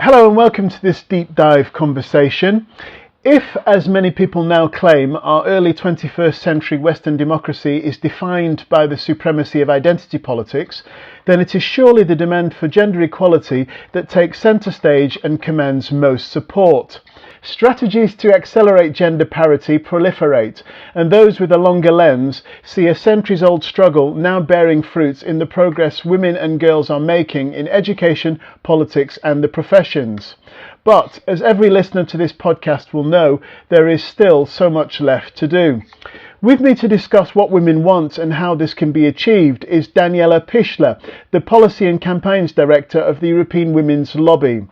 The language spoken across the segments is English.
Hello and welcome to this deep dive conversation. If, as many people now claim, our early 21st century Western democracy is defined by the supremacy of identity politics, then it is surely the demand for gender equality that takes centre stage and commands most support. Strategies to accelerate gender parity proliferate, and those with a longer lens see a centuries-old struggle now bearing fruits in the progress women and girls are making in education, politics and the professions. But, as every listener to this podcast will know, there is still so much left to do. With me to discuss what women want and how this can be achieved is Daniela Pichler, the Policy and Campaigns Director of the European Women's Lobby.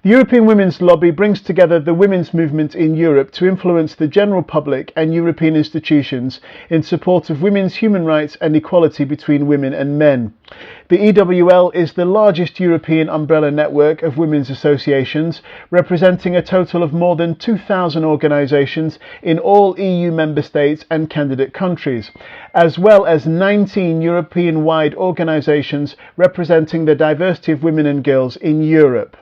The European Women's Lobby brings together the women's movement in Europe to influence the general public and European institutions in support of women's human rights and equality between women and men. The EWL is the largest European umbrella network of women's associations, representing a total of more than 2,000 organisations in all EU member states and candidate countries, as well as 19 European-wide organisations representing the diversity of women and girls in Europe.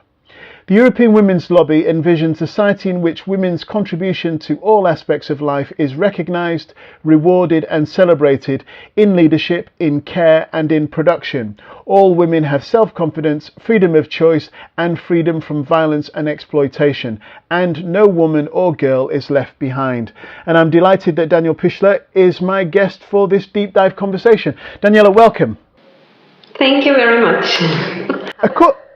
The European Women's Lobby envisions a society in which women's contribution to all aspects of life is recognised, rewarded and celebrated in leadership, in care and in production. All women have self-confidence, freedom of choice and freedom from violence and exploitation, and no woman or girl is left behind. And I'm delighted that Daniela Pichler is my guest for this deep dive conversation. Daniela, welcome. Thank you very much.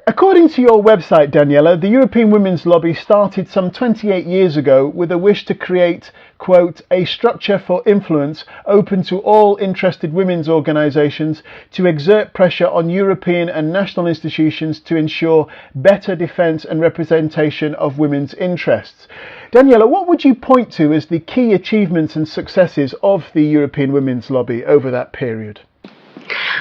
According to your website, Daniela, the European Women's Lobby started some 28 years ago with a wish to create, quote, a structure for influence open to all interested women's organisations to exert pressure on European and national institutions to ensure better defence and representation of women's interests. Daniela, what would you point to as the key achievements and successes of the European Women's Lobby over that period?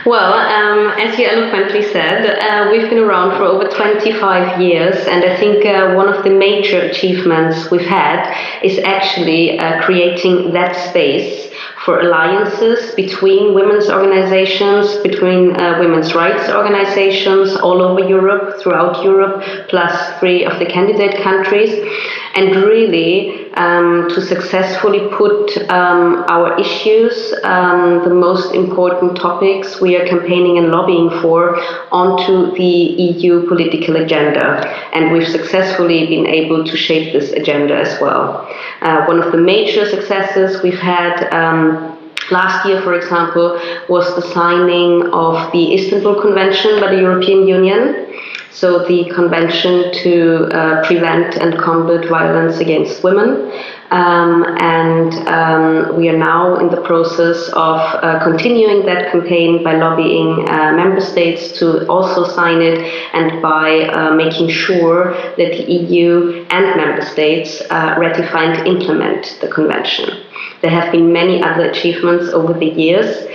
Well, as you eloquently said, we've been around for over 25 years, and I think one of the major achievements we've had is actually creating that space for alliances between women's organizations, between women's rights organizations all over Europe, throughout Europe, plus 3 of the candidate countries, and really to successfully put our issues, the most important topics we are campaigning and lobbying for, onto the EU political agenda. And we've successfully been able to shape this agenda as well. One of the major successes we've had last year, for example, was the signing of the Istanbul Convention by the European Union. So the Convention to prevent and combat violence against women. We are now in the process of continuing that campaign by lobbying member states to also sign it, and by making sure that the EU and member states ratify and implement the convention. There have been many other achievements over the years.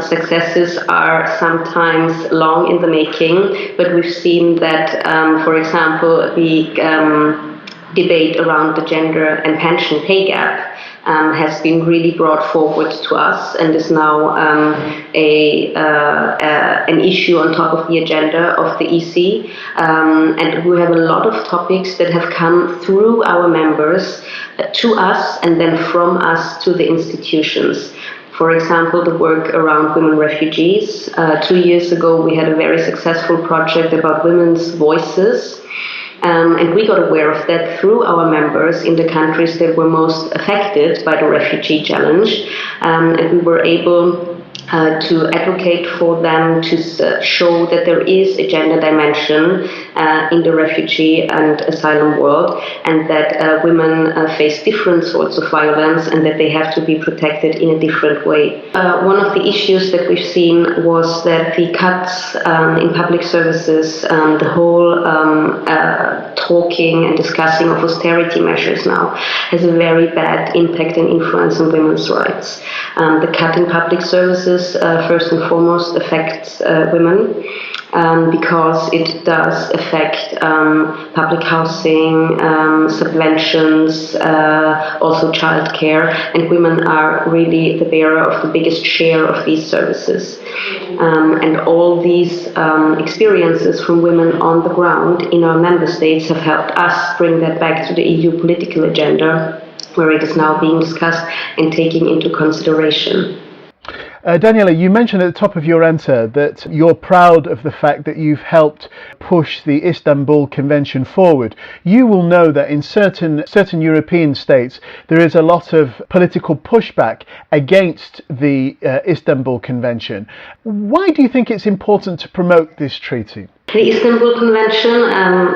Successes are sometimes long in the making, but we've seen that, for example, the debate around the gender and pension pay gap has been really brought forward to us and is now an issue on top of the agenda of the EC. And we have a lot of topics that have come through our members to us and then from us to the institutions. For example, the work around women refugees. 2 years ago, we had a very successful project about women's voices. And we got aware of that through our members in the countries that were most affected by the refugee challenge. And we were able to advocate for them to show that there is a gender dimension in the refugee and asylum world, and that women face different sorts of violence and that they have to be protected in a different way. One of the issues that we've seen was that the cuts in public services, the whole talking and discussing of austerity measures now has a very bad impact and influence on women's rights. The cut in public services first and foremost affects women. because it does affect public housing, subventions, also childcare, and women are really the bearer of the biggest share of these services. And all these experiences from women on the ground in our member states have helped us bring that back to the EU political agenda, where it is now being discussed and taken into consideration. Daniela, you mentioned at the top of your answer that you're proud of the fact that you've helped push the Istanbul Convention forward. You will know that in certain European states there is a lot of political pushback against the Istanbul Convention. Why do you think it's important to promote this treaty? The Istanbul Convention,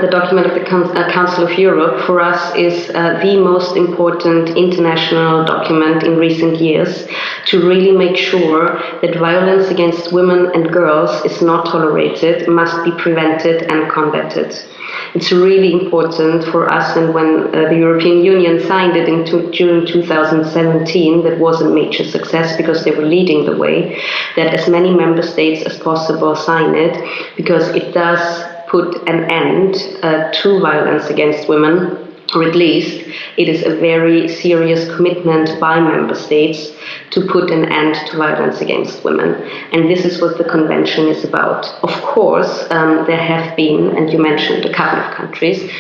the document of the Council of Europe, for us is the most important international document in recent years to really make sure that violence against women and girls is not tolerated, must be prevented and combated. It's really important for us, and when the European Union signed it in June 2017, that was a major success because they were leading the way, that as many member states as possible sign it, because it does put an end to violence against women, or at least it is a very serious commitment by member states to put an end to violence against women. And this is what the convention is about. Of course, there have been, and you mentioned a couple of countries,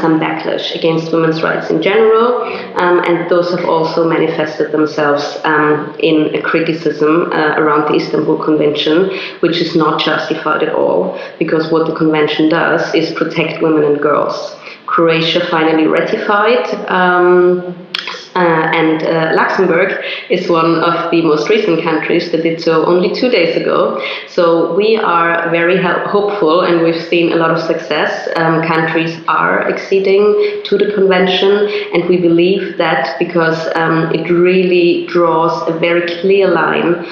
some backlash against women's rights in general, and those have also manifested themselves in a criticism around the Istanbul Convention, which is not justified at all, because what the convention does is protect women and girls. Croatia finally ratified, and Luxembourg is one of the most recent countries that did so only 2 days ago. So we are very hopeful, and we've seen a lot of success. Countries are acceding to the convention, and we believe that because it really draws a very clear line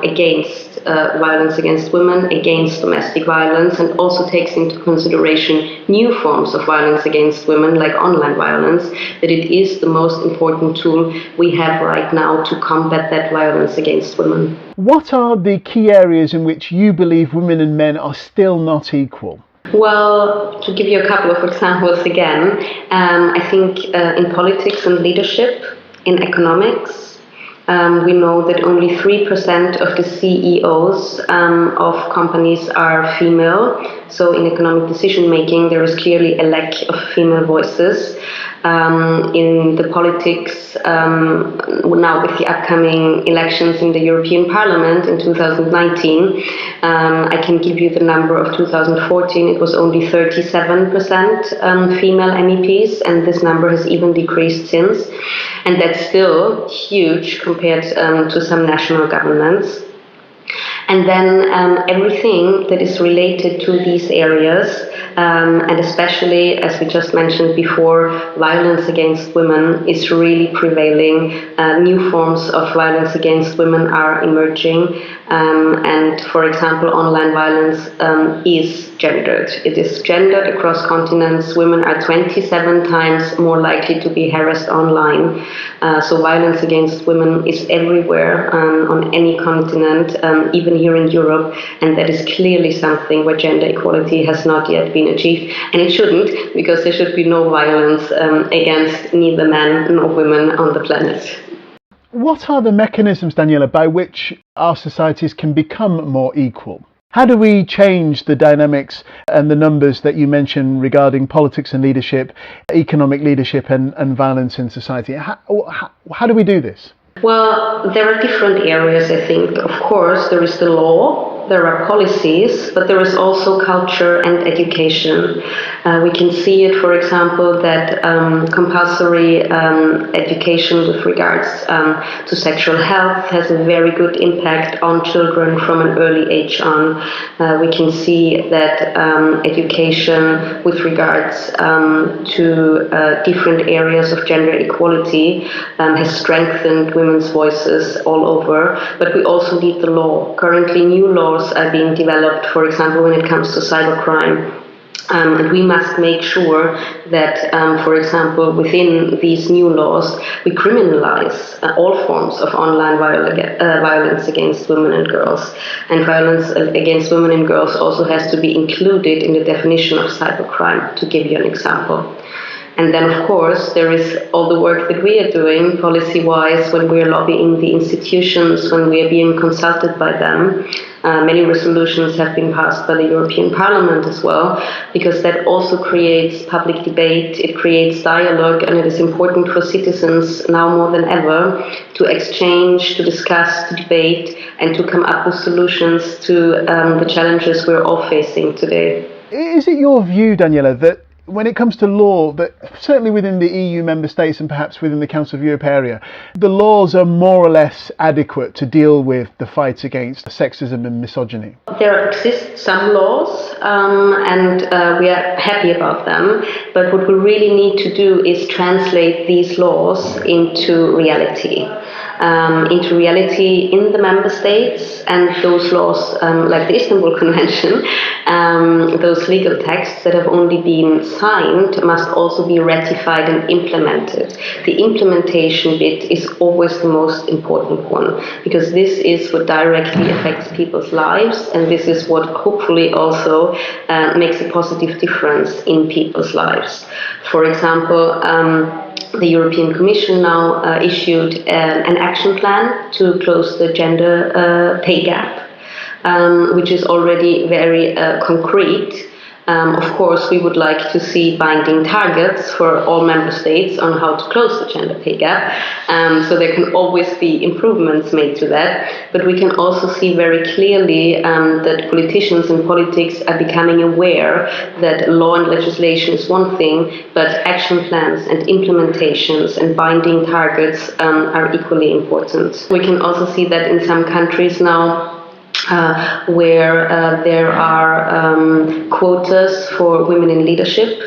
against violence against women, against domestic violence, and also takes into consideration new forms of violence against women, like online violence, that it is the most important tool we have right now to combat that violence against women. What are the key areas in which you believe women and men are still not equal? Well, to give you a couple of examples again, I think in politics and leadership, in economics, we know that only 3% of the CEOs of companies are female. So in economic decision making, there is clearly a lack of female voices. In the politics, now with the upcoming elections in the European Parliament in 2019, I can give you the number of 2014. It was only 37% female MEPs, and this number has even decreased since. And that's still huge compared to some national governments. And then everything that is related to these areas, and especially, as we just mentioned before, violence against women is really prevailing. New forms of violence against women are emerging. And for example, online violence is gendered. It is gendered across continents. Women are 27 times more likely to be harassed online. So violence against women is everywhere on any continent, even here in Europe, and that is clearly something where gender equality has not yet been achieved, and it shouldn't, because there should be no violence against neither men nor women on the planet. What are the mechanisms, Daniela, by which our societies can become more equal? How do we change the dynamics and the numbers that you mentioned regarding politics and leadership, economic leadership and violence in society? How do we do this? Well, there are different areas, I think. Of course, there is the law, there are policies, but there is also culture and education. We can see it, for example, that compulsory education with regards to sexual health has a very good impact on children from an early age on. We can see that education with regards to different areas of gender equality has strengthened women's voices all over, but we also need the law. Currently, new laws are being developed, for example, when it comes to cybercrime. And we must make sure that, for example, within these new laws, we criminalize all forms of online violence against women and girls. And violence against women and girls also has to be included in the definition of cybercrime, to give you an example. And then, of course, there is all the work that we are doing policy-wise when we are lobbying the institutions, when we are being consulted by them. Many resolutions have been passed by the European Parliament as well, because that also creates public debate, it creates dialogue, and it is important for citizens now more than ever to exchange, to discuss, to debate, and to come up with solutions to the challenges we're all facing today. Is it your view, Daniela, that when it comes to law, that certainly within the EU member states and perhaps within the Council of Europe area, the laws are more or less adequate to deal with the fight against sexism and misogyny? There exist some laws, and we are happy about them, but what we really need to do is translate these laws into reality. In the member states, and those laws, like the Istanbul Convention, those legal texts that have only been signed must also be ratified and implemented. The implementation bit is always the most important one, because this is what directly affects people's lives, and this is what hopefully also makes a positive difference in people's lives. For example, the European Commission now issued an action plan to close the gender pay gap, which is already very concrete. Of course, we would like to see binding targets for all member states on how to close the gender pay gap. So there can always be improvements made to that. But we can also see very clearly that politicians and politics are becoming aware that law and legislation is one thing, but action plans and implementations and binding targets are equally important. We can also see that in some countries now, where there are quotas for women in leadership,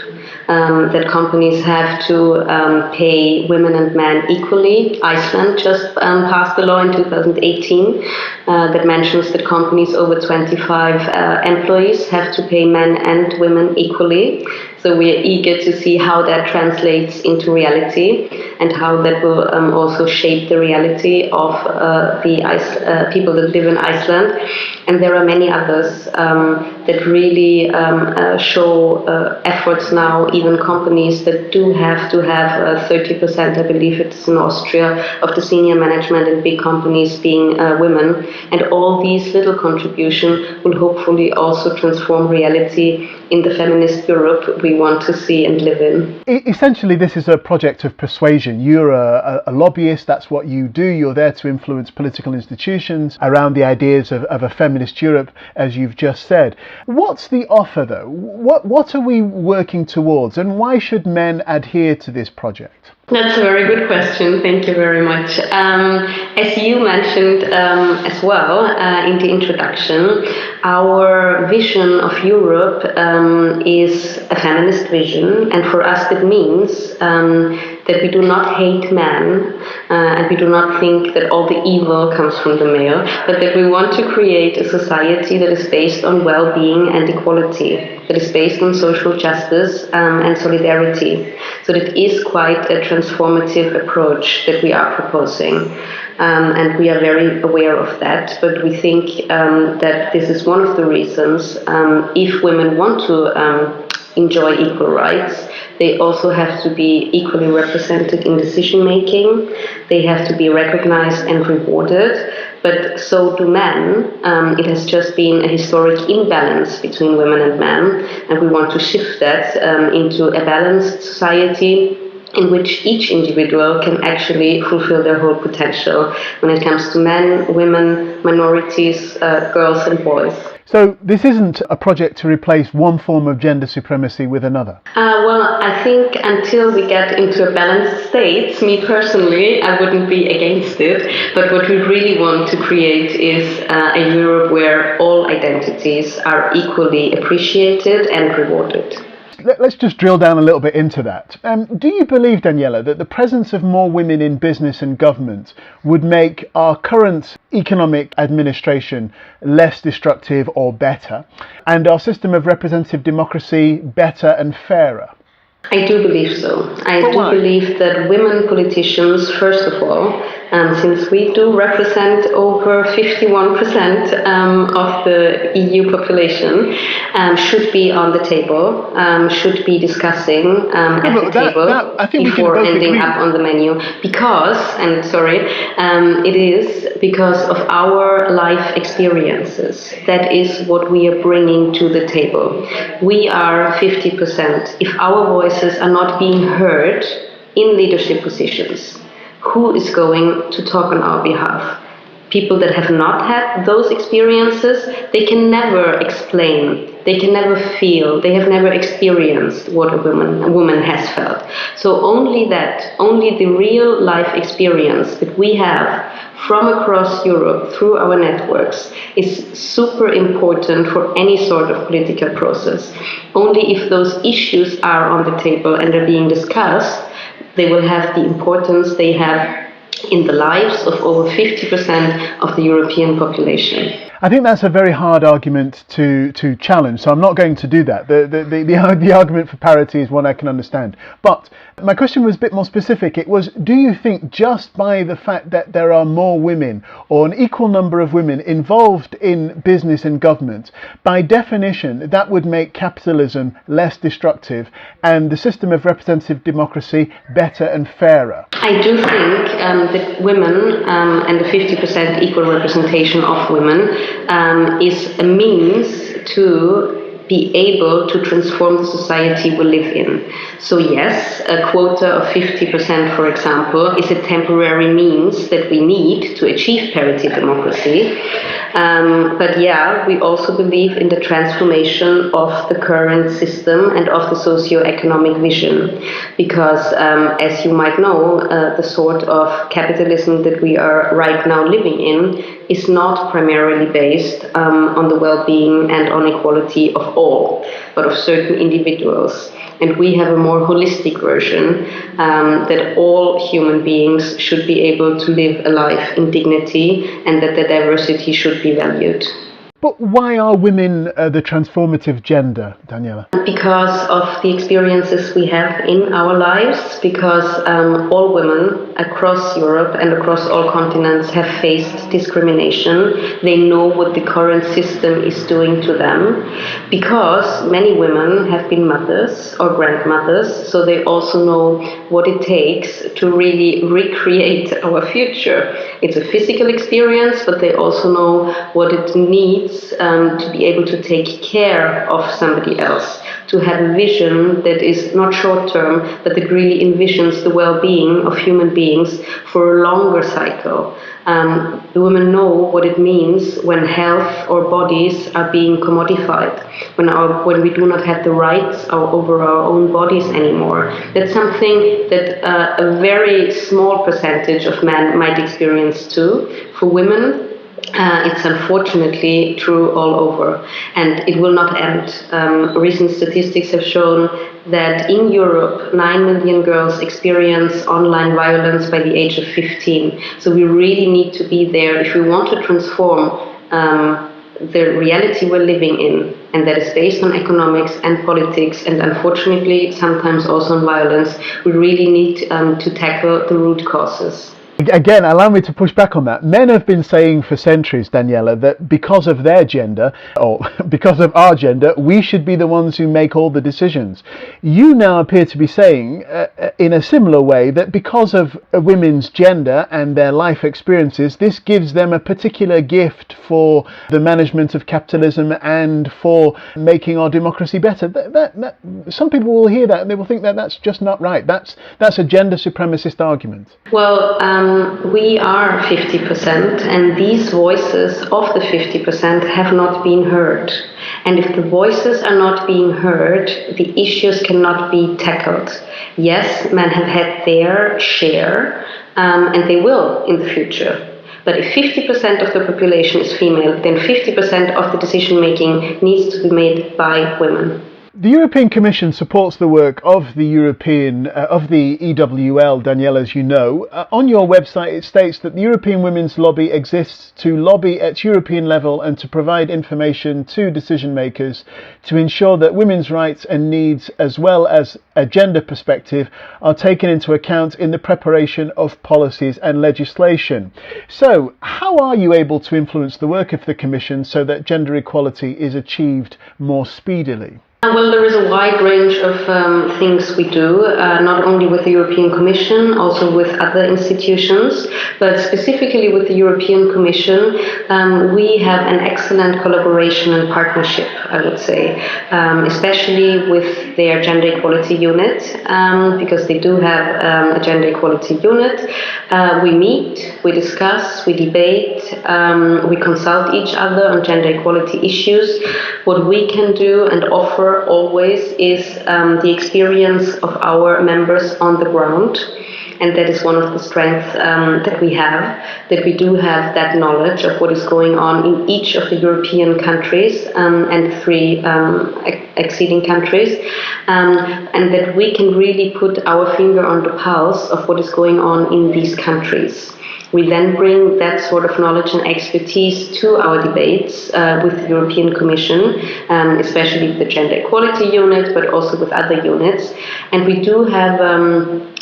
that companies have to pay women and men equally. Iceland just passed a law in 2018 that mentions that companies over 25 employees have to pay men and women equally. So we are eager to see how that translates into reality and how that will also shape the reality of the people that live in Iceland. And there are many others that really show efforts now, even companies that do have to have 30%, I believe it's in Austria, of the senior management in big companies being women. And all these little contributions will hopefully also transform reality in the feminist Europe we want to see and live in. Essentially, this is a project of persuasion. You're a lobbyist, that's what you do. You're there to influence political institutions around the ideas of a feminist Europe, as you've just said. What's the offer, though? What are we working towards, and why should men adhere to this project? That's a very good question. Thank you very much. As you mentioned as well in the introduction, our vision of Europe is a feminist vision, and for us that means that we do not hate men, and we do not think that all the evil comes from the male, but that we want to create a society that is based on well-being and equality, that is based on social justice and solidarity. So that is quite a transformative approach that we are proposing. And we are very aware of that, but we think that this is one of the reasons if women want to enjoy equal rights, they also have to be equally represented in decision making. They have to be recognized and rewarded, but so do men. It has just been a historic imbalance between women and men, and we want to shift that into a balanced society in which each individual can actually fulfill their whole potential when it comes to men, women, minorities, girls and boys. So this isn't a project to replace one form of gender supremacy with another? Well, I think until we get into a balanced state, me personally, I wouldn't be against it. But what we really want to create is a Europe where all identities are equally appreciated and rewarded. Let's just drill down a little bit into that. Do you believe, Daniela, that the presence of more women in business and government would make our current economic administration less destructive or better, and our system of representative democracy better and fairer? I do believe so. I do why? believe that women politicians, first of all, since we do represent over 51% of the EU population, should be on the table, should be discussing at the table before ending up on the menu. Because, and sorry, it is because of our life experiences. That is what we are bringing to the table. We are 50%. If our voices are not being heard in leadership positions, who is going to talk on our behalf? People that have not had those experiences, they can never explain, they can never feel, they have never experienced what a woman has felt. So only the real life experience that we have from across Europe through our networks is super important for any sort of political process. Only if those issues are on the table and are being discussed, they will have the importance they have in the lives of over 50% of the European population. I think that's a very hard argument to challenge, so I'm not going to do that. The argument for parity is one I can understand. But my question was a bit more specific. It was, do you think just by the fact that there are more women, or an equal number of women involved in business and government, by definition that would make capitalism less destructive and the system of representative democracy better and fairer? I do think that women and the 50% equal representation of women is a means to be able to transform the society we live in. So yes, a quota of 50%, for example, is a temporary means that we need to achieve parity democracy. But yeah, we also believe in the transformation of the current system and of the socio-economic vision. Because as you might know, the sort of capitalism that we are right now living in is not primarily based on the well-being and on equality of all, but of certain individuals. And we have a more holistic version that all human beings should be able to live a life in dignity and that the diversity should be valued. But why are women the transformative gender, Daniela? Because of the experiences we have in our lives, because all women across Europe and across all continents have faced discrimination. They know what the current system is doing to them, because many women have been mothers or grandmothers, so they also know what it takes to really recreate our future. It's a physical experience, but they also know what it needs to be able to take care of somebody else, to have a vision that is not short-term, but that really envisions the well-being of human beings for a longer cycle. The women know what it means when health or bodies are being commodified, when we do not have the rights over our own bodies anymore. That's something that a very small percentage of men might experience too. For women, it's unfortunately true all over, and it will not end. Recent statistics have shown that in Europe, 9 million girls experience online violence by the age of 15. So we really need to be there if we want to transform the reality we're living in, and that is based on economics and politics, and unfortunately sometimes also on violence. We really need to tackle the root causes. Again, allow me to push back on that. Men have been saying for centuries, Daniela, that because of their gender, or because of our gender, we should be the ones who make all the decisions. You now appear to be saying, in a similar way, that because of women's gender and their life experiences, this gives them a particular gift for the management of capitalism and for making our democracy better. Some people will hear that and they will think that that's just not right. That's a gender supremacist argument. Well, we are 50%, and these voices of the 50% have not been heard. And if the voices are not being heard, the issues cannot be tackled. Yes, men have had their share, and they will in the future. But if 50% of the population is female, then 50% of the decision making needs to be made by women. The European Commission supports the work of the EWL, Daniela, as you know. On your website, it states that the European Women's Lobby exists to lobby at European level and to provide information to decision makers to ensure that women's rights and needs, as well as a gender perspective, are taken into account in the preparation of policies and legislation. So, how are you able to influence the work of the Commission so that gender equality is achieved more speedily? Well, there is a wide range of things we do, not only with the European Commission, also with other institutions, but specifically with the European Commission, we have an excellent collaboration and partnership, I would say, especially with their gender equality unit, because they do have a gender equality unit. We meet, we discuss, we debate, we consult each other on gender equality issues. What we can do and offer always is the experience of our members on the ground, and that is one of the strengths that we have, that we do have that knowledge of what is going on in each of the European countries and 3 exceeding countries, and that we can really put our finger on the pulse of what is going on in these countries. We then bring that sort of knowledge and expertise to our debates with the European Commission, especially with the Gender Equality Unit, but also with other units. And we do have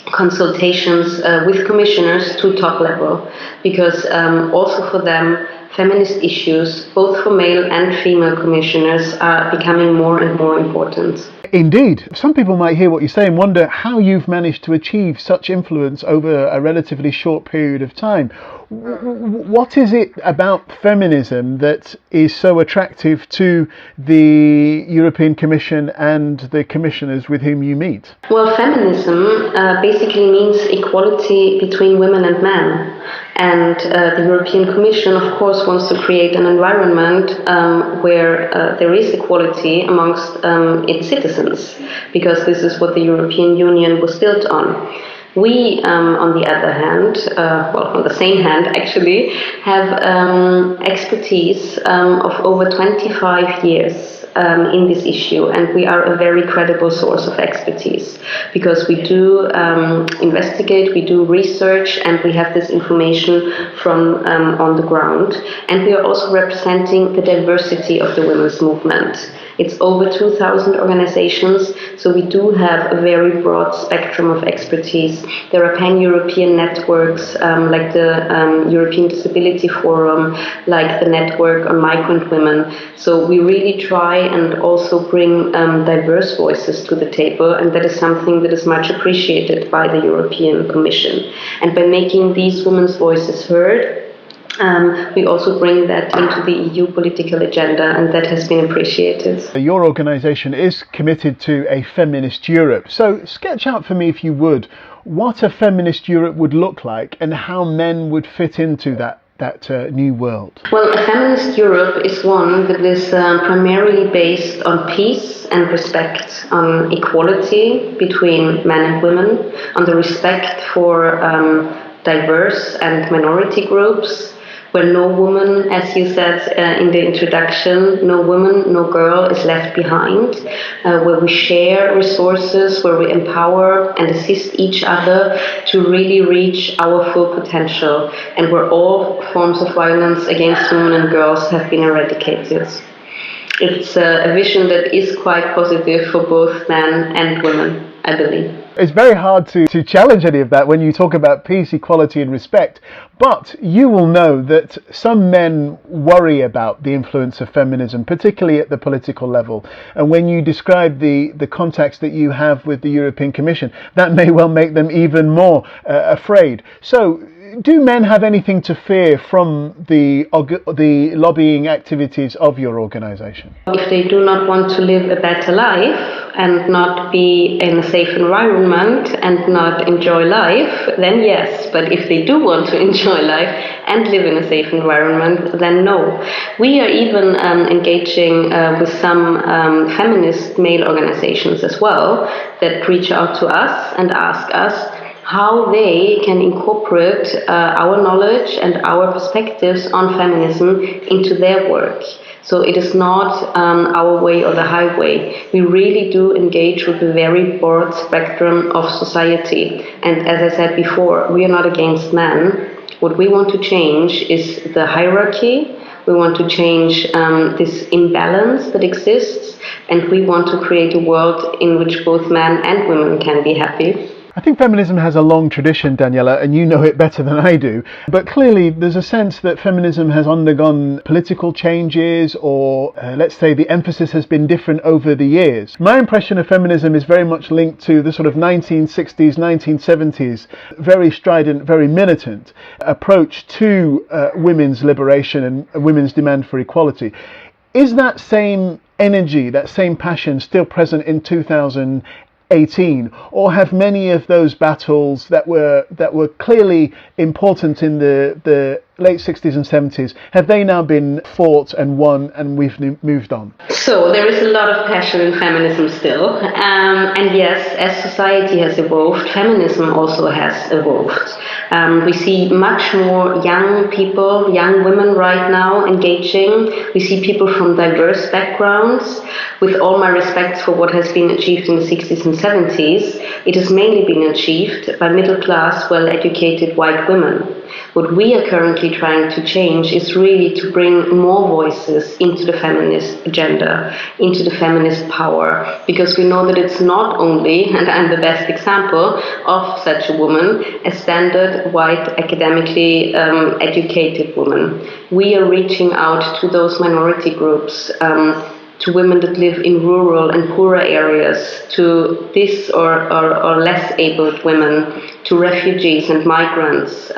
consultations with commissioners to top level, because also for them, feminist issues, both for male and female commissioners, are becoming more and more important. Indeed. Some people might hear what you say and wonder how you've managed to achieve such influence over a relatively short period of time. What is it about feminism that is so attractive to the European Commission and the commissioners with whom you meet? Well, feminism basically means equality between women and men. And the European Commission, of course, wants to create an environment where there is equality amongst its citizens, because this is what the European Union was built on. We, on the other hand, on the same hand actually, have expertise of over 25 years in this issue, and we are a very credible source of expertise, because we do investigate, we do research, and we have this information from on the ground, and we are also representing the diversity of the women's movement. It's over 2,000 organizations, so we do have a very broad spectrum of expertise. There are pan-European networks like the European Disability Forum, like the network on migrant women. So we really try and also bring diverse voices to the table, and that is something that is much appreciated by the European Commission. And by making these women's voices heard, we also bring that into the EU political agenda, and that has been appreciated. Your organisation is committed to a feminist Europe. So sketch out for me, if you would, what a feminist Europe would look like and how men would fit into that new world. Well, a feminist Europe is one that is primarily based on peace and respect, on equality between men and women, on the respect for diverse and minority groups, where no woman, as you said in the introduction, no woman, no girl is left behind, where we share resources, where we empower and assist each other to really reach our full potential, and where all forms of violence against women and girls have been eradicated. It's a vision that is quite positive for both men and women, I believe. It's very hard to challenge any of that when you talk about peace, equality and respect, but you will know that some men worry about the influence of feminism, particularly at the political level. And when you describe the contacts that you have with the European Commission, that may well make them even more afraid. So, do men have anything to fear from the lobbying activities of your organisation? If they do not want to live a better life and not be in a safe environment and not enjoy life, then yes. But if they do want to enjoy life and live in a safe environment, then no. We are even engaging with some feminist male organizations as well that reach out to us and ask us how they can incorporate our knowledge and our perspectives on feminism into their work. So it is not our way or the highway. We really do engage with a very broad spectrum of society. And as I said before, we are not against men. What we want to change is the hierarchy. We want to change this imbalance that exists, and we want to create a world in which both men and women can be happy. I think feminism has a long tradition, Daniela, and you know it better than I do. But clearly there's a sense that feminism has undergone political changes, or let's say the emphasis has been different over the years. My impression of feminism is very much linked to the sort of 1960s, 1970s, very strident, very militant approach to women's liberation and women's demand for equality. Is that same energy, that same passion still present in 2018, or have many of those battles that were clearly important in the late 60s and 70s, have they now been fought and won and we've moved on? So there is a lot of passion in feminism still, and yes, as society has evolved, feminism also has evolved. We see much more young people, young women right now engaging. We see people from diverse backgrounds. With all my respects for what has been achieved in the 60s and 70s, it has mainly been achieved by middle-class, well-educated white women. What we are currently trying to change is really to bring more voices into the feminist agenda, into the feminist power, because we know that it's not only, and I'm the best example of such a woman, a standard white academically educated woman. We are reaching out to those minority groups, to women that live in rural and poorer areas, to this or less abled women, to refugees and migrants.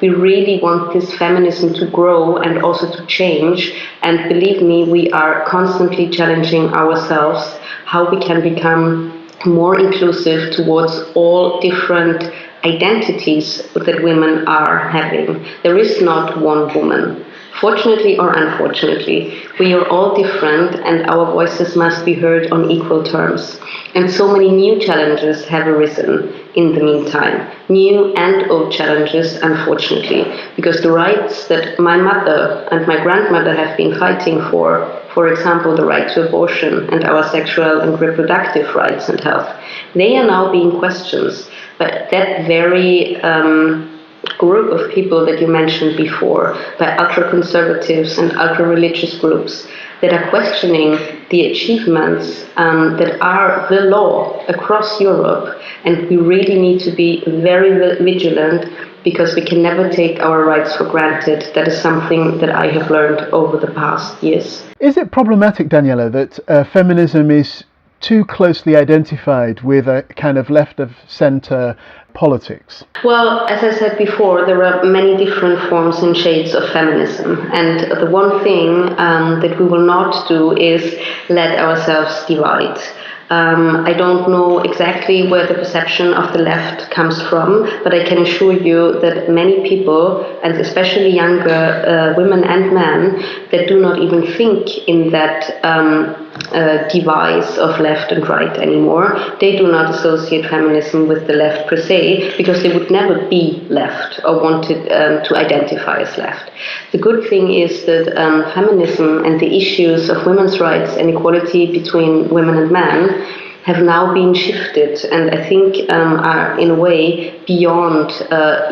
We really want this feminism to grow and also to change. And believe me, we are constantly challenging ourselves how we can become more inclusive towards all different identities that women are having. There is not one woman. Fortunately or unfortunately, we are all different and our voices must be heard on equal terms. And so many new challenges have arisen in the meantime. New and old challenges, unfortunately, because the rights that my mother and my grandmother have been fighting for example, the right to abortion and our sexual and reproductive rights and health, they are now being questioned. But that very group of people that you mentioned before, by ultra-conservatives and ultra-religious groups that are questioning the achievements that are the law across Europe, and we really need to be very vigilant because we can never take our rights for granted. That is something that I have learned over the past years. Is it problematic, Daniela, that feminism is too closely identified with a kind of left-of-centre politics? Well, as I said before, there are many different forms and shades of feminism. And the one thing that we will not do is let ourselves divide. I don't know exactly where the perception of the left comes from, but I can assure you that many people, and especially younger women and men, that do not even think in that device of left and right anymore. They do not associate feminism with the left per se, because they would never be left or wanted to identify as left. The good thing is that feminism and the issues of women's rights and equality between women and men have now been shifted, and I think are in a way beyond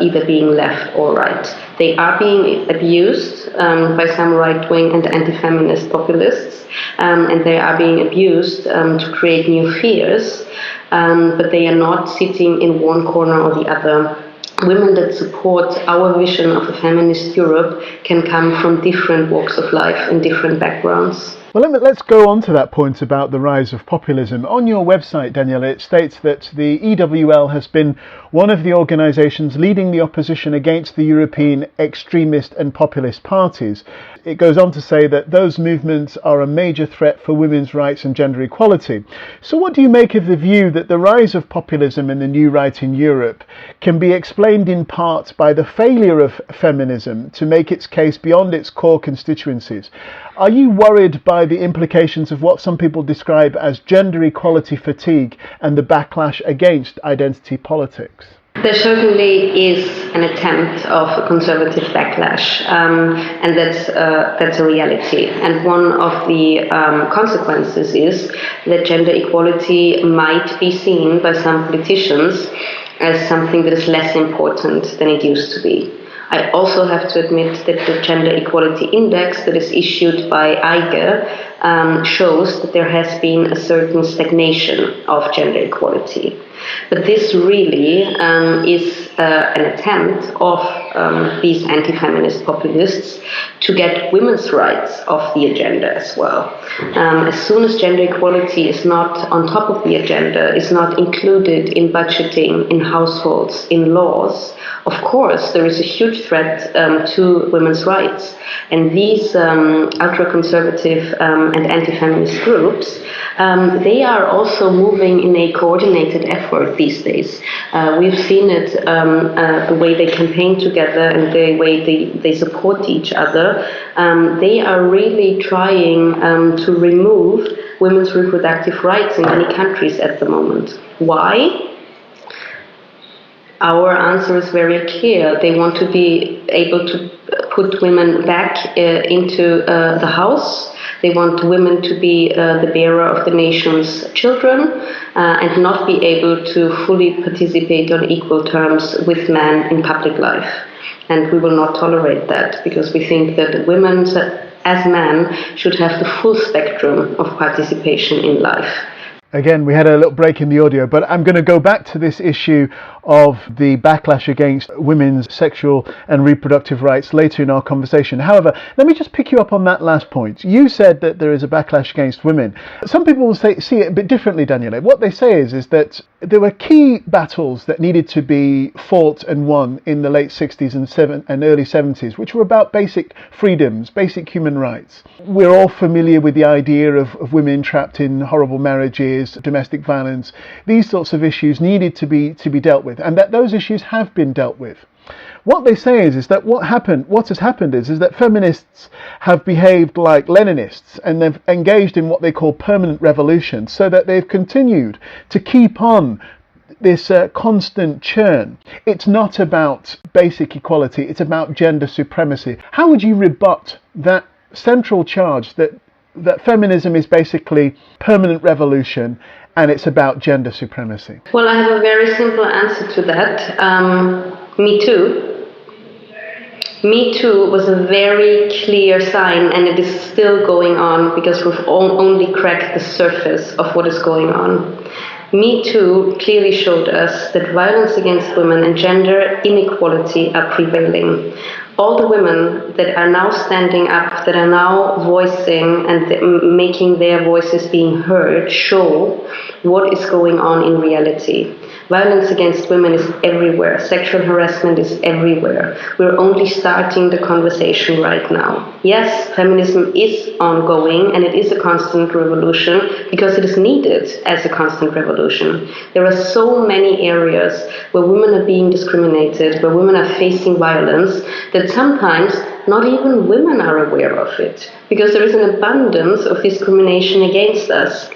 either being left or right. They are being abused by some right-wing and anti-feminist populists, and they are being abused to create new fears, but they are not sitting in one corner or the other. Women that support our vision of a feminist Europe can come from different walks of life and different backgrounds. Well, let's go on to that point about the rise of populism. On your website, Daniela, it states that the EWL has been one of the organisations leading the opposition against the European extremist and populist parties. It goes on to say that those movements are a major threat for women's rights and gender equality. So what do you make of the view that the rise of populism and the new right in Europe can be explained in part by the failure of feminism to make its case beyond its core constituencies? Are you worried by the implications of what some people describe as gender equality fatigue and the backlash against identity politics? There certainly is an attempt of a conservative backlash, and that's a reality. And one of the consequences is that gender equality might be seen by some politicians as something that is less important than it used to be. I also have to admit that the Gender Equality Index that is issued by EIGE shows that there has been a certain stagnation of gender equality. But this really is an attempt of these anti-feminist populists to get women's rights off the agenda as well. As soon as gender equality is not on top of the agenda, is not included in budgeting, in households, in laws, of course, there is a huge threat to women's rights. And these ultra-conservative and anti-feminist groups, they are also moving in a coordinated effort these days. We've seen it, the way they campaign together and the way they support each other. They are really trying to remove women's reproductive rights in many countries at the moment. Why? Our answer is very clear. They want to be able to put women back into the house. They want women to be the bearer of the nation's children and not be able to fully participate on equal terms with men in public life. And we will not tolerate that, because we think that women, as men, should have the full spectrum of participation in life. Again, we had a little break in the audio, but I'm going to go back to this issue of the backlash against women's sexual and reproductive rights later in our conversation. However, let me just pick you up on that last point. You said that there is a backlash against women. Some people will see it a bit differently, Daniela. What they say is that there were key battles that needed to be fought and won in the late 60s and early 70s, which were about basic freedoms, basic human rights. We're all familiar with the idea of women trapped in horrible marriages, domestic violence. These sorts of issues needed to be dealt with, and that those issues have been dealt with. What they say is that what has happened is that feminists have behaved like Leninists, and they've engaged in what they call permanent revolution, so that they've continued to keep on this constant churn. It's not about basic equality, it's about gender supremacy. How would you rebut that central charge that feminism is basically permanent revolution and it's about gender supremacy? Well, I have a very simple answer to that. Me Too. Me Too was a very clear sign, and it is still going on because we've only cracked the surface of what is going on. Me Too clearly showed us that violence against women and gender inequality are prevailing. All the women that are now standing up, that are now voicing and making their voices being heard, show what is going on in reality. Violence against women is everywhere. Sexual harassment is everywhere. We're only starting the conversation right now. Yes, feminism is ongoing, and it is a constant revolution because it is needed as a constant revolution. There are so many areas where women are being discriminated, where women are facing violence, that sometimes not even women are aware of it, because there is an abundance of discrimination against us.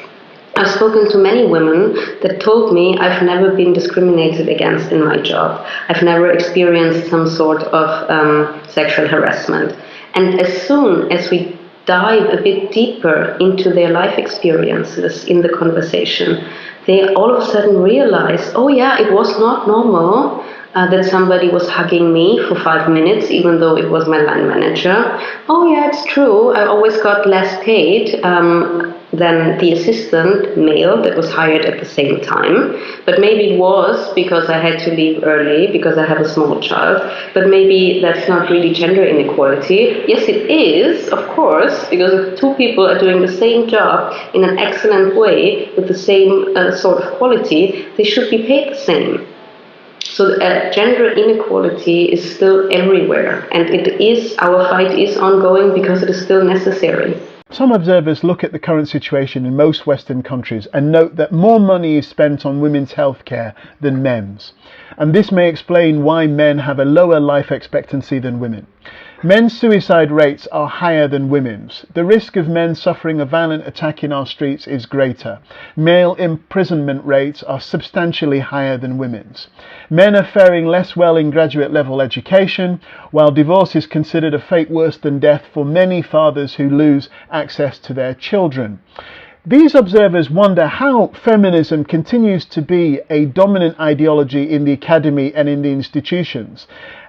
I've spoken to many women that told me, I've never been discriminated against in my job. I've never experienced some sort of sexual harassment. And as soon as we dive a bit deeper into their life experiences in the conversation, they all of a sudden realize, oh yeah, it was not normal that somebody was hugging me for 5 minutes, even though it was my line manager. Oh yeah, it's true, I always got less paid than the assistant male that was hired at the same time. But maybe it was because I had to leave early because I have a small child. But maybe that's not really gender inequality. Yes, it is, of course, because if two people are doing the same job in an excellent way with the same sort of quality, they should be paid the same. So gender inequality is still everywhere, and our fight is ongoing because it is still necessary. Some observers look at the current situation in most Western countries and note that more money is spent on women's healthcare than men's. And this may explain why men have a lower life expectancy than women. Men's suicide rates are higher than women's. The risk of men suffering a violent attack in our streets is greater. Male imprisonment rates are substantially higher than women's. Men are faring less well in graduate level education, while divorce is considered a fate worse than death for many fathers who lose access to their children. These observers wonder how feminism continues to be a dominant ideology in the academy and in the institutions,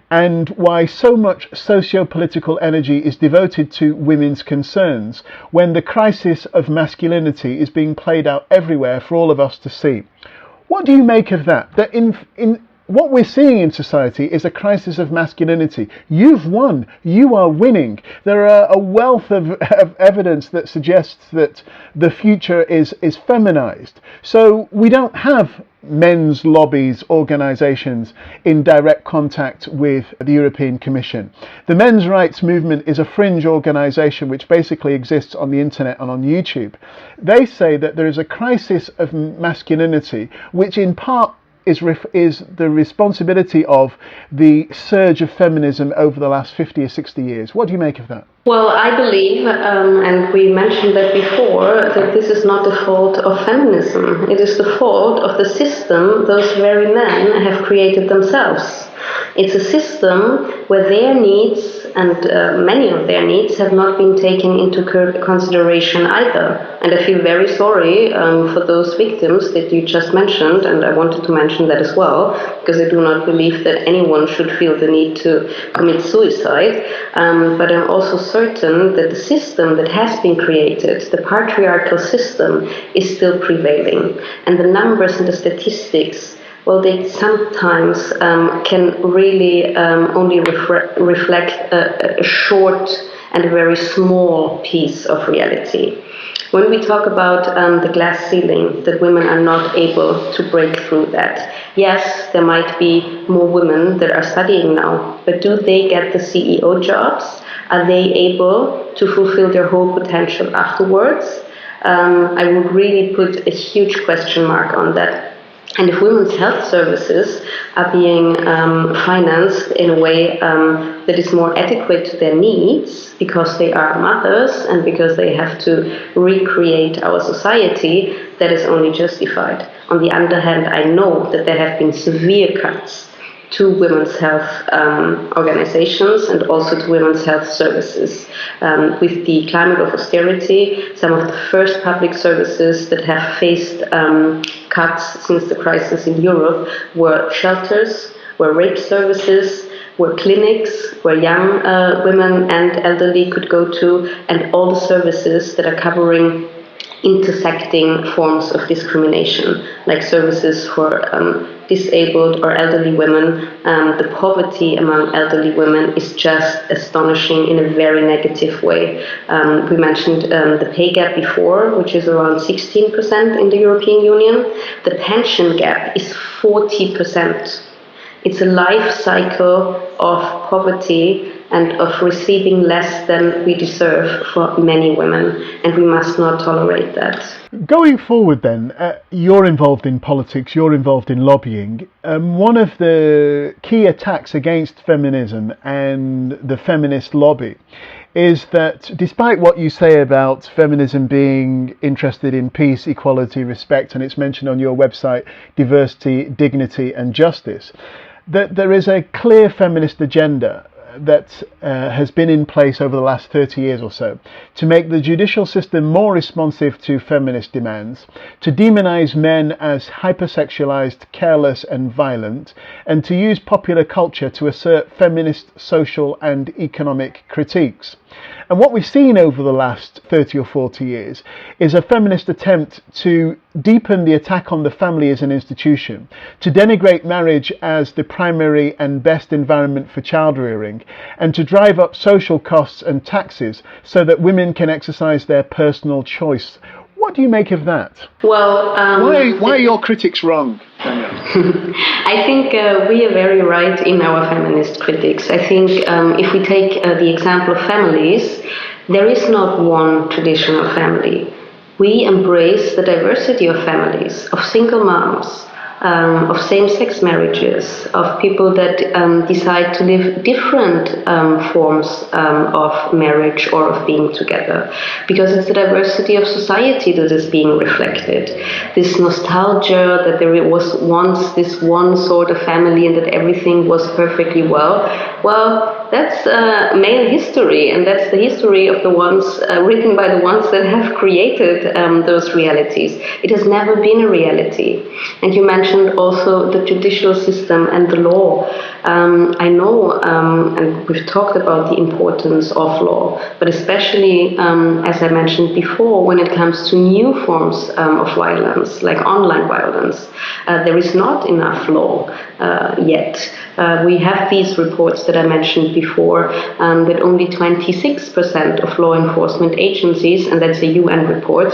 and why so much socio-political energy is devoted to women's concerns when the crisis of masculinity is being played out everywhere for all of us to see. What do you make of that? That in what we're seeing in society is a crisis of masculinity. You've won. You are winning. There are a wealth of evidence that suggests that the future is feminized. So we don't have men's lobbies, organisations in direct contact with the European Commission. The men's rights movement is a fringe organisation which basically exists on the internet and on YouTube. They say that there is a crisis of masculinity which in part is the responsibility of the surge of feminism over the last 50 or 60 years. What do you make of that? Well, I believe, and we mentioned that before, that this is not the fault of feminism. It is the fault of the system those very men have created themselves. It's a system where their needs, and many of their needs, have not been taken into consideration either. And I feel very sorry for those victims that you just mentioned, and I wanted to mention that as well, because I do not believe that anyone should feel the need to commit suicide. But I'm also certain that the system that has been created, the patriarchal system, is still prevailing. And the numbers and the statistics, well, they sometimes can really only reflect a short and a very small piece of reality. When we talk about the glass ceiling, that women are not able to break through that, yes, there might be more women that are studying now, but do they get the CEO jobs? Are they able to fulfill their whole potential afterwards? I would really put a huge question mark on that. And if women's health services are being financed in a way that is more adequate to their needs, because they are mothers and because they have to recreate our society, that is only justified. On the other hand, I know that there have been severe cuts to women's health organizations and also to women's health services. With the climate of austerity, some of the first public services that have faced cuts since the crisis in Europe were shelters, were rape services, were clinics where young women and elderly could go to, and all the services that are covering intersecting forms of discrimination, like services for disabled or elderly women. The poverty among elderly women is just astonishing in a very negative way. We mentioned the pay gap before, which is around 16% in the European Union. The pension gap is 40%. It's a life cycle of poverty and of receiving less than we deserve for many women, and we must not tolerate that. Going forward then, you're involved in politics, you're involved in lobbying. One of the key attacks against feminism and the feminist lobby is that despite what you say about feminism being interested in peace, equality, respect, and it's mentioned on your website, diversity, dignity and justice, that there is a clear feminist agenda that has been in place over the last 30 years or so to make the judicial system more responsive to feminist demands, to demonize men as hypersexualized, careless and violent, and to use popular culture to assert feminist social and economic critiques. And what we've seen over the last 30 or 40 years is a feminist attempt to deepen the attack on the family as an institution, to denigrate marriage as the primary and best environment for child rearing, and to drive up social costs and taxes so that women can exercise their personal choice. What do you make of that? Well, why are your critics wrong, Daniela? I think we are very right in our feminist critics. I think if we take the example of families, there is not one traditional family. We embrace the diversity of families, of single moms, of same-sex marriages, of people that decide to live different forms of marriage or of being together, because it's the diversity of society that is being reflected. This nostalgia that there was once this one sort of family and that everything was perfectly well, that's male history, and that's the history of the ones written by the ones that have created those realities. It has never been a reality. And you mentioned also the judicial system and the law. I know, and we've talked about the importance of law, but especially, as I mentioned before, when it comes to new forms of violence, like online violence, there is not enough law yet. We have these reports that I mentioned before, that only 26% of law enforcement agencies, and that's a UN report,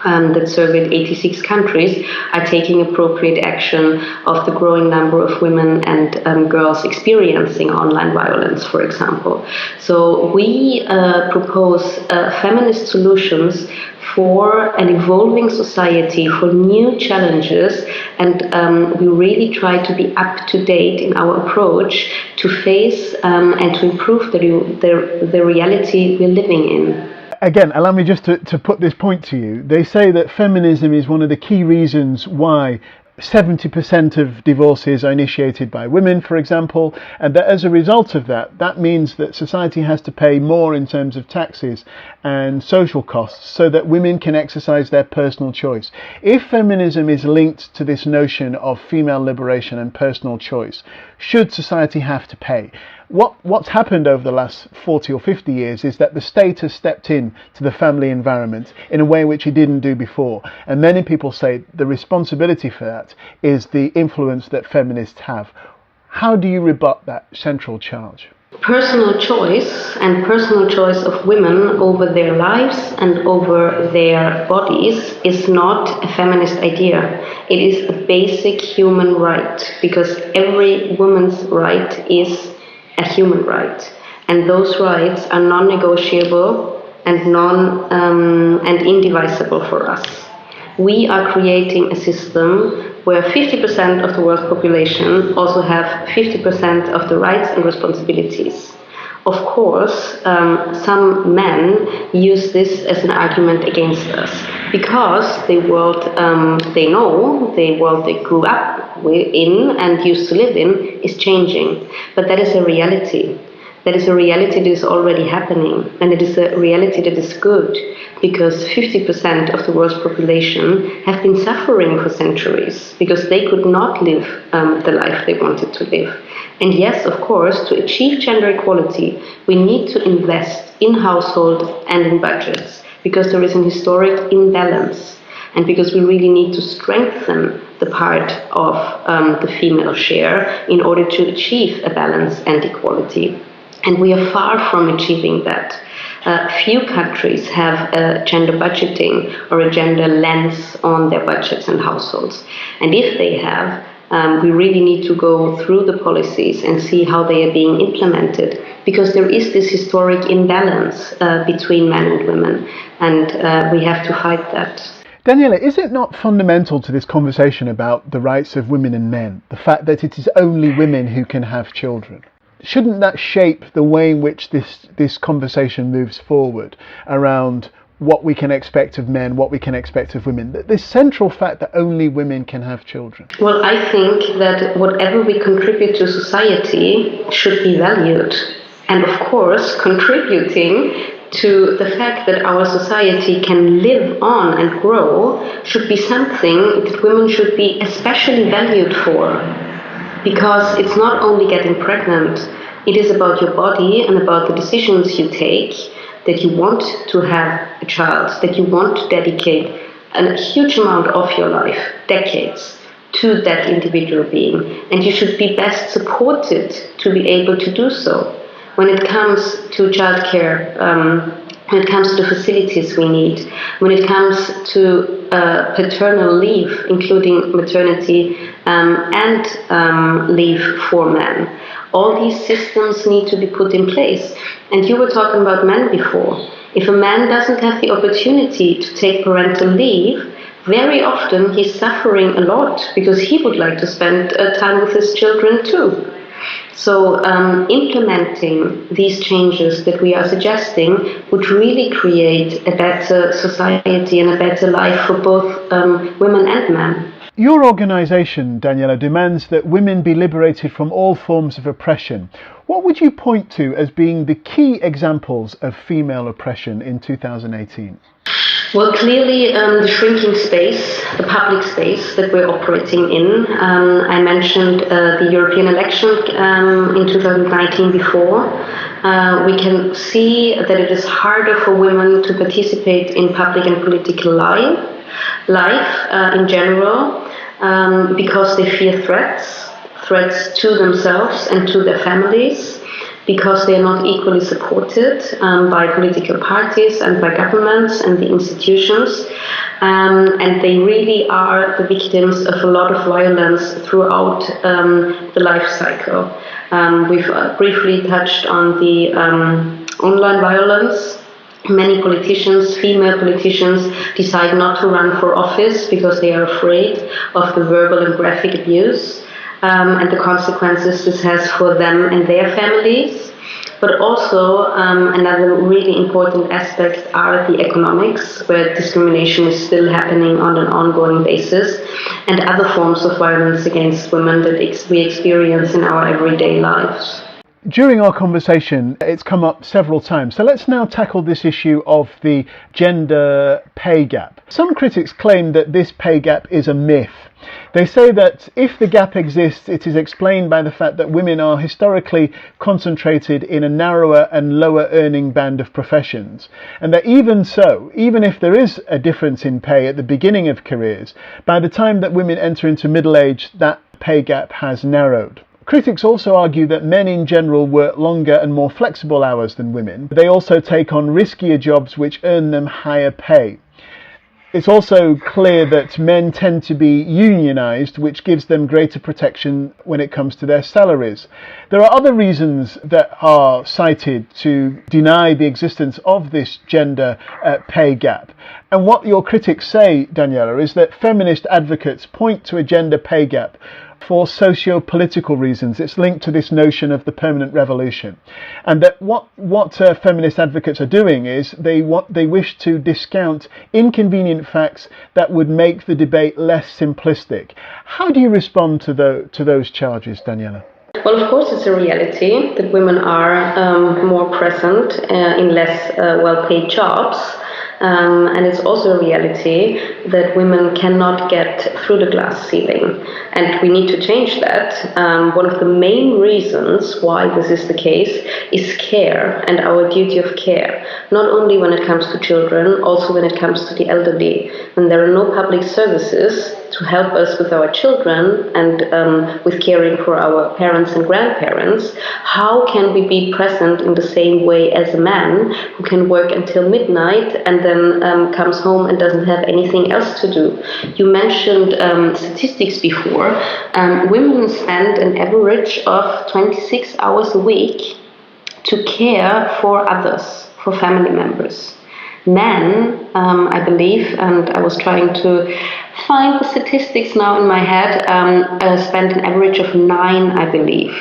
that surveyed 86 countries, are taking appropriate action of the growing number of women and girls experiencing online violence, for example. So we propose feminist solutions for an evolving society, for new challenges, and we really try to be up to date in our approach to face and to improve the reality we're living in. Again, allow me just to put this point to you. They say that feminism is one of the key reasons why 70% of divorces are initiated by women, for example, and that as a result of that, that means that society has to pay more in terms of taxes and social costs so that women can exercise their personal choice. If feminism is linked to this notion of female liberation and personal choice, should society have to pay? What's happened over the last 40 or 50 years is that the state has stepped in to the family environment in a way which it didn't do before. And many people say the responsibility for that is the influence that feminists have. How do you rebut that central charge? Personal choice and personal choice of women over their lives and over their bodies is not a feminist idea. It is a basic human right, because every woman's right is a human right, and those rights are non-negotiable and indivisible for us. We are creating a system where 50% of the world's population also have 50% of the rights and responsibilities. Of course, some men use this as an argument against us, because the world they know, the world they grew up in and used to live in, is changing. But that is a reality. That is a reality that is already happening, and it is a reality that is good, because 50% of the world's population have been suffering for centuries because they could not live the life they wanted to live. And yes, of course, to achieve gender equality, we need to invest in household and in budgets, because there is an historic imbalance, and because we really need to strengthen the part of the female share in order to achieve a balance and equality. And we are far from achieving that. Few countries have a gender budgeting or a gender lens on their budgets and households. And if they have, we really need to go through the policies and see how they are being implemented, because there is this historic imbalance between men and women, and we have to fight that. Daniela, is it not fundamental to this conversation about the rights of women and men, the fact that it is only women who can have children? Shouldn't that shape the way in which this conversation moves forward around what we can expect of men, what we can expect of women? This central fact that only women can have children. Well, I think that whatever we contribute to society should be valued. And of course, contributing to the fact that our society can live on and grow should be something that women should be especially valued for. Because it's not only getting pregnant, it is about your body and about the decisions you take, that you want to have a child, that you want to dedicate a huge amount of your life, decades, to that individual being. And you should be best supported to be able to do so. When it comes to childcare, when it comes to the facilities we need, when it comes to paternal leave, including maternity and leave for men. All these systems need to be put in place. And you were talking about men before. If a man doesn't have the opportunity to take parental leave, very often he's suffering a lot because he would like to spend time with his children too. So implementing these changes that we are suggesting would really create a better society and a better life for both women and men. Your organisation, Daniela, demands that women be liberated from all forms of oppression. What would you point to as being the key examples of female oppression in 2018? Well, clearly the shrinking space, the public space that we're operating in. I mentioned the European election in 2019 before. We can see that it is harder for women to participate in public and political life in general, because they fear threats to themselves and to their families, because they are not equally supported by political parties and by governments and the institutions. And they really are the victims of a lot of violence throughout the life cycle. We've briefly touched on the online violence. Many politicians, female politicians, decide not to run for office because they are afraid of the verbal and graphic abuse and the consequences this has for them and their families. But also another really important aspect are the economics, where discrimination is still happening on an ongoing basis, and other forms of violence against women that we experience in our everyday lives. During our conversation, it's come up several times. So let's now tackle this issue of the gender pay gap. Some critics claim that this pay gap is a myth. They say that if the gap exists, it is explained by the fact that women are historically concentrated in a narrower and lower earning band of professions, and that even so, even if there is a difference in pay at the beginning of careers, by the time that women enter into middle age, that pay gap has narrowed. Critics also argue that men in general work longer and more flexible hours than women. They also take on riskier jobs which earn them higher pay. It's also clear that men tend to be unionised, which gives them greater protection when it comes to their salaries. There are other reasons that are cited to deny the existence of this gender pay gap. And what your critics say, Daniela, is that feminist advocates point to a gender pay gap for socio-political reasons. It's linked to this notion of the permanent revolution, and that what feminist advocates are doing is they wish to discount inconvenient facts that would make the debate less simplistic. How do you respond to those charges, Daniela? Well, of course, it's a reality that women are more present in less well-paid jobs. And it's also a reality that women cannot get through the glass ceiling. And we need to change that. One of the main reasons why this is the case is care and our duty of care, not only when it comes to children, also when it comes to the elderly. When there are no public services to help us with our children and with caring for our parents and grandparents, how can we be present in the same way as a man who can work until midnight and then comes home and doesn't have anything else to do? You mentioned statistics before. Women spend an average of 26 hours a week to care for others, for family members. Men, I believe, and I was trying to find the statistics now in my head, spend an average of 9, I believe.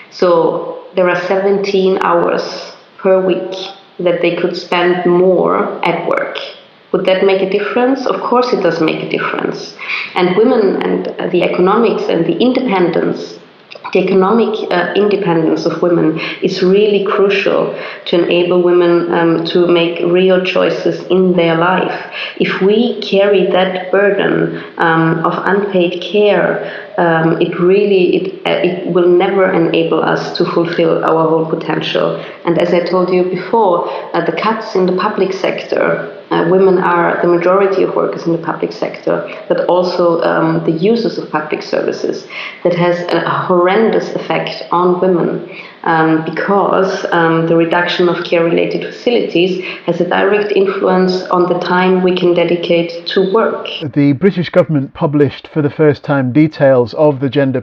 So there are 17 hours per week that they could spend more at work. Would that make a difference? Of course it does make a difference. And women and the economics and the independence, the economic independence of women is really crucial to enable women to make real choices in their life. If we carry that burden of unpaid care, it will never enable us to fulfill our whole potential. And as I told you before, the cuts in the public sector, women are the majority of workers in the public sector, but also the users of public services, that has a horrendous effect on women. Because the reduction of care-related facilities has a direct influence on the time we can dedicate to work. The British government published for the first time details of the gender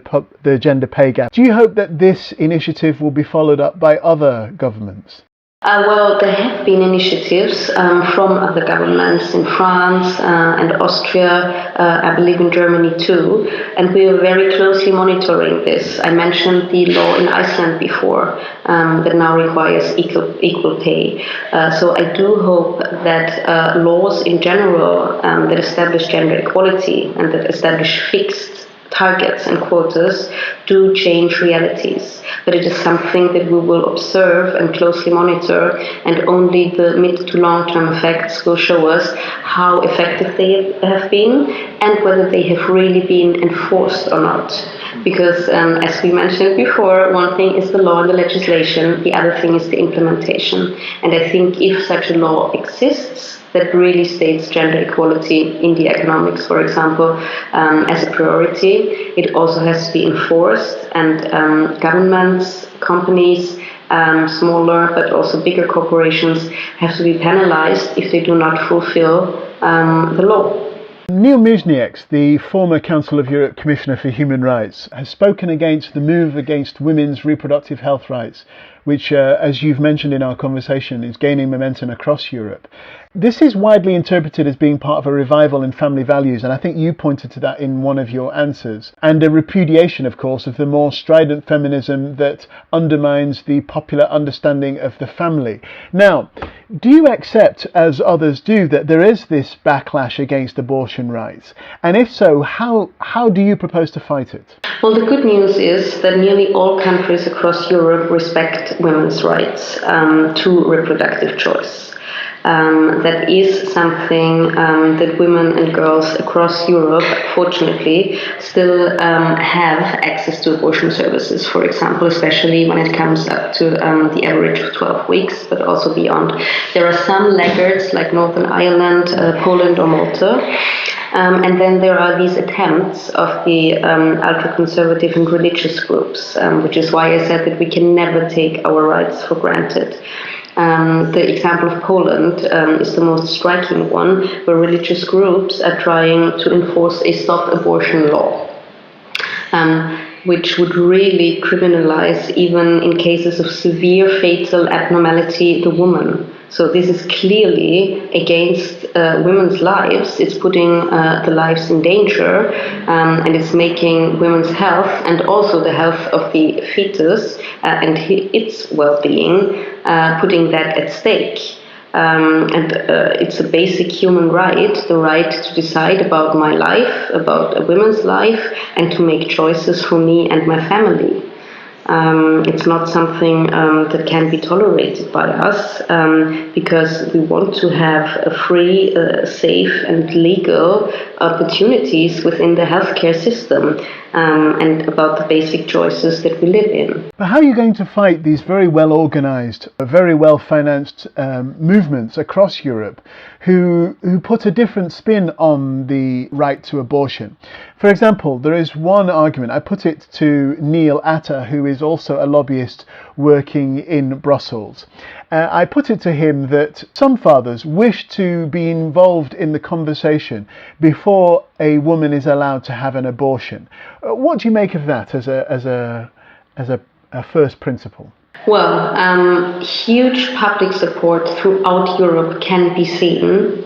pay gap. Do you hope that this initiative will be followed up by other governments? Well, there have been initiatives from other governments in France and Austria, I believe in Germany too, and we are very closely monitoring this. I mentioned the law in Iceland before that now requires equal pay. So I do hope that laws in general that establish gender equality and that establish fixed targets and quotas do change realities, but it is something that we will observe and closely monitor, and only the mid to long-term effects will show us how effective they have been and whether they have really been enforced or not. Because as we mentioned before, one thing is the law and the legislation, the other thing is the implementation. And I think if such a law exists that really states gender equality in the economics, for example, as a priority, it also has to be enforced, and governments, companies, smaller but also bigger corporations have to be penalized if they do not fulfill the law. Neil Muznieks, the former Council of Europe Commissioner for Human Rights, has spoken against the move against women's reproductive health rights, which, as you've mentioned in our conversation, is gaining momentum across Europe. This is widely interpreted as being part of a revival in family values, and I think you pointed to that in one of your answers, and a repudiation, of course, of the more strident feminism that undermines the popular understanding of the family. Now, do you accept, as others do, that there is this backlash against abortion rights? And if so, how do you propose to fight it? Well, the good news is that nearly all countries across Europe respect women's rights to reproductive choice. That is something that women and girls across Europe, fortunately, still have access to abortion services, for example, especially when it comes up to the average of 12 weeks, but also beyond. There are some laggards like Northern Ireland, Poland or Malta. And then there are these attempts of the ultra-conservative and religious groups, which is why I said that we can never take our rights for granted. The example of Poland is the most striking one, where religious groups are trying to enforce a stop abortion law, which would really criminalize, even in cases of severe fatal abnormality, the woman. So this is clearly against women's lives. It's putting the lives in danger, and it's making women's health and also the health of the fetus and its well-being, putting that at stake. And it's a basic human right, the right to decide about my life, about a woman's life, and to make choices for me and my family. It's not something that can be tolerated by us, because we want to have a free, safe and legal opportunities within the healthcare system, and about the basic choices that we live in. But how are you going to fight these very well organised, very well financed movements across Europe who put a different spin on the right to abortion? For example, there is one argument, I put it to Neil Atta, who is also a lobbyist working in Brussels. I put it to him that some fathers wish to be involved in the conversation before a woman is allowed to have an abortion. What do you make of that as a first principle? Well, huge public support throughout Europe can be seen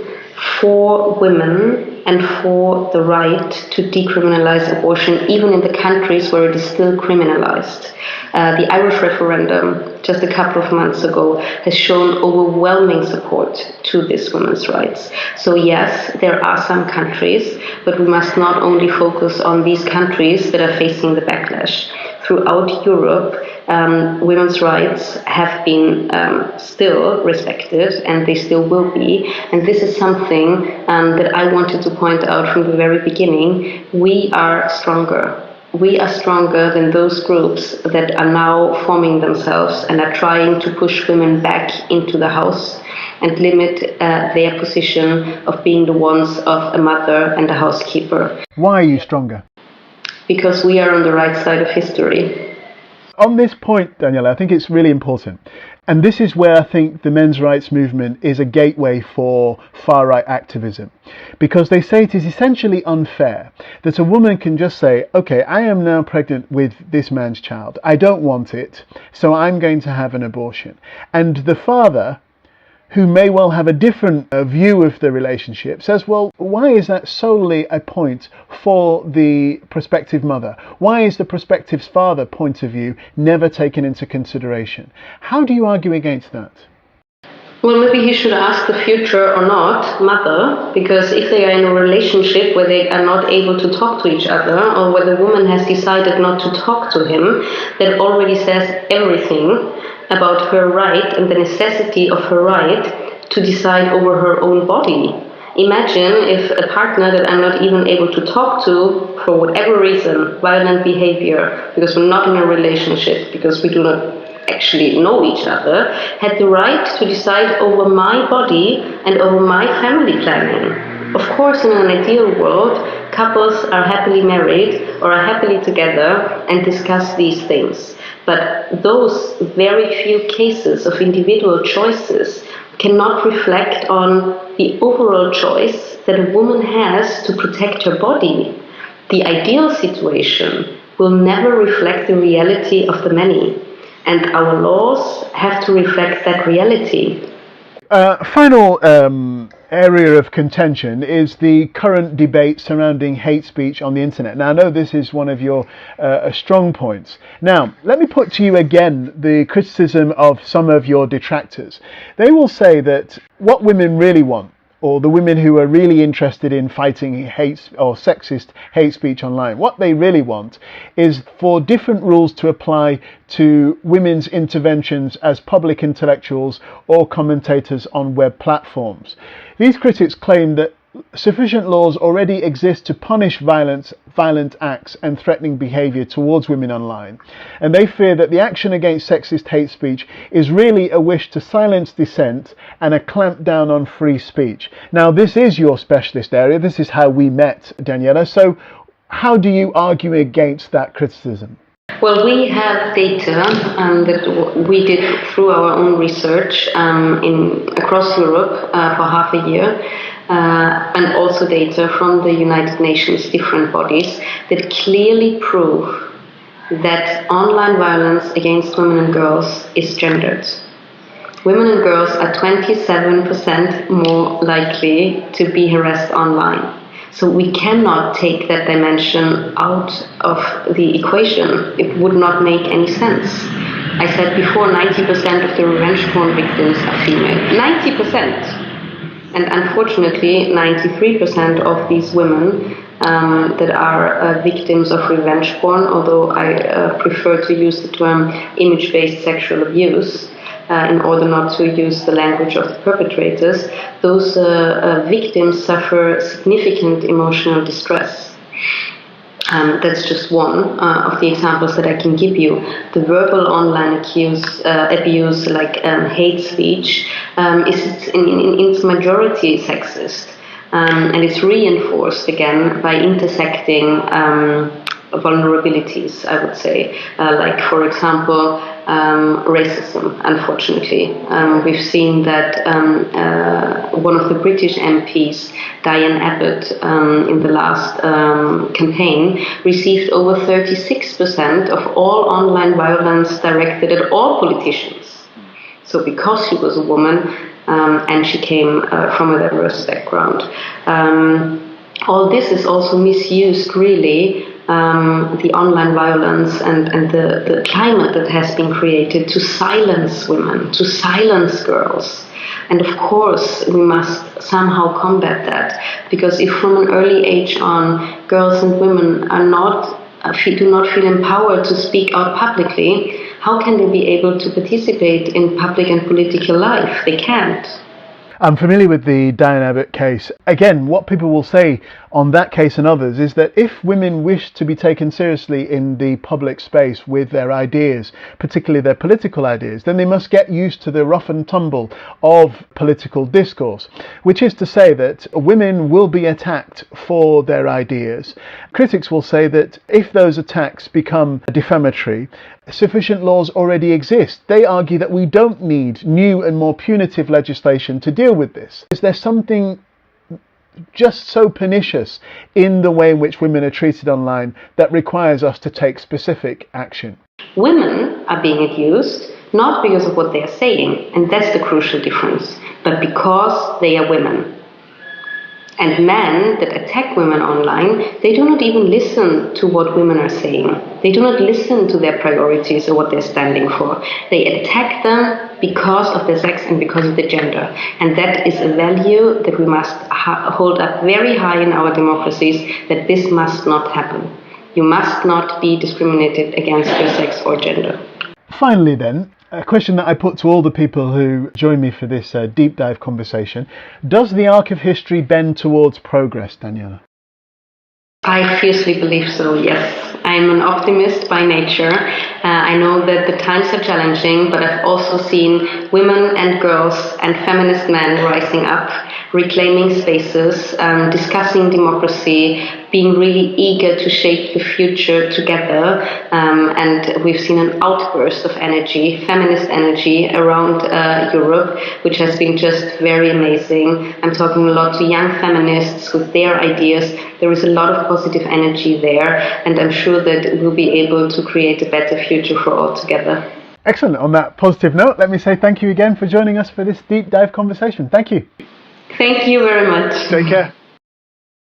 for women and for the right to decriminalize abortion, even in the countries where it is still criminalized. The Irish referendum, just a couple of months ago, has shown overwhelming support to this women's rights. So yes, there are some countries, but we must not only focus on these countries that are facing the backlash. Throughout Europe, women's rights have been still respected, and they still will be. And this is something that I wanted to point out from the very beginning. We are stronger. We are stronger than those groups that are now forming themselves and are trying to push women back into the house and limit their position of being the ones of a mother and a housekeeper. Why are you stronger? Because we are on the right side of history. On this point, Daniela, I think it's really important. And this is where I think the men's rights movement is a gateway for far-right activism. Because they say it is essentially unfair that a woman can just say, okay, I am now pregnant with this man's child. I don't want it, so I'm going to have an abortion. And the father, who may well have a different view of the relationship, says, well, why is that solely a point for the prospective mother? Why is the prospective's father point of view never taken into consideration? How do you argue against that? Well, maybe he should ask the future or not mother, because if they are in a relationship where they are not able to talk to each other, or where the woman has decided not to talk to him, that already says everything about her right and the necessity of her right to decide over her own body. Imagine if a partner that I'm not even able to talk to for whatever reason, violent behavior, because we're not in a relationship, because we do not actually know each other, had the right to decide over my body and over my family planning. Of course, in an ideal world, couples are happily married or are happily together and discuss these things. But those very few cases of individual choices cannot reflect on the overall choice that a woman has to protect her body. The ideal situation will never reflect the reality of the many, and our laws have to reflect that reality. Final area of contention is the current debate surrounding hate speech on the internet. Now, I know this is one of your strong points. Now, let me put to you again the criticism of some of your detractors. They will say that what women really want, or the women who are really interested in fighting hate or sexist hate speech online, what they really want is for different rules to apply to women's interventions as public intellectuals or commentators on web platforms. These critics claim that sufficient laws already exist to punish violent acts and threatening behaviour towards women online, and they fear that the action against sexist hate speech is really a wish to silence dissent and a clamp down on free speech. Now, this is your specialist area. This is how we met, Daniela. So how do you argue against that criticism? Well, we have data that we did through our own research across Europe for half a year, and also data from the United Nations different bodies that clearly prove that online violence against women and girls is gendered. Women and girls are 27% more likely to be harassed online. So we cannot take that dimension out of the equation. It would not make any sense. I said before, 90% of the revenge porn victims are female. 90%! And unfortunately, 93% of these women that are victims of revenge porn, although I prefer to use the term image-based sexual abuse, in order not to use the language of the perpetrators, those victims suffer significant emotional distress. That's just one of the examples that I can give you. The verbal online abuse, like hate speech, is in its majority sexist. And it's reinforced again by intersecting vulnerabilities, I would say, like, for example, racism, unfortunately. We've seen that one of the British MPs, Diane Abbott, in the last campaign, received over 36% of all online violence directed at all politicians. So because she was a woman and she came from a diverse background. All this is also misused, really, the online violence and the climate that has been created to silence women, to silence girls. And of course, we must somehow combat that, because if from an early age on, girls and women do not feel empowered to speak out publicly, how can they be able to participate in public and political life? They can't. I'm familiar with the Diane Abbott case. Again, what people will say on that case and others is that if women wish to be taken seriously in the public space with their ideas, particularly their political ideas, then they must get used to the rough and tumble of political discourse, which is to say that women will be attacked for their ideas. Critics will say that if those attacks become defamatory, sufficient laws already exist. They argue that we don't need new and more punitive legislation to deal with this. Is there something just so pernicious in the way in which women are treated online that requires us to take specific action? Women are being abused not because of what they are saying, and that's the crucial difference, but because they are women. And men that attack women online, they do not even listen to what women are saying. They do not listen to their priorities or what they're standing for. They attack them because of their sex and because of the gender. And that is a value that we must hold up very high in our democracies, that this must not happen. You must not be discriminated against your sex or gender. Finally then, a question that I put to all the people who join me for this deep dive conversation. Does the arc of history bend towards progress, Daniela? I fiercely believe so, yes. I'm an optimist by nature. I know that the times are challenging, but I've also seen women and girls and feminist men rising up, reclaiming spaces, discussing democracy, being really eager to shape the future together. And we've seen an outburst of energy, feminist energy around Europe, which has been just very amazing. I'm talking a lot to young feminists with their ideas. There is a lot of positive energy there, and I'm sure that we'll be able to create a better future for all together. Excellent. On that positive note, let me say thank you again for joining us for this deep dive conversation. Thank you. Thank you very much. Take care.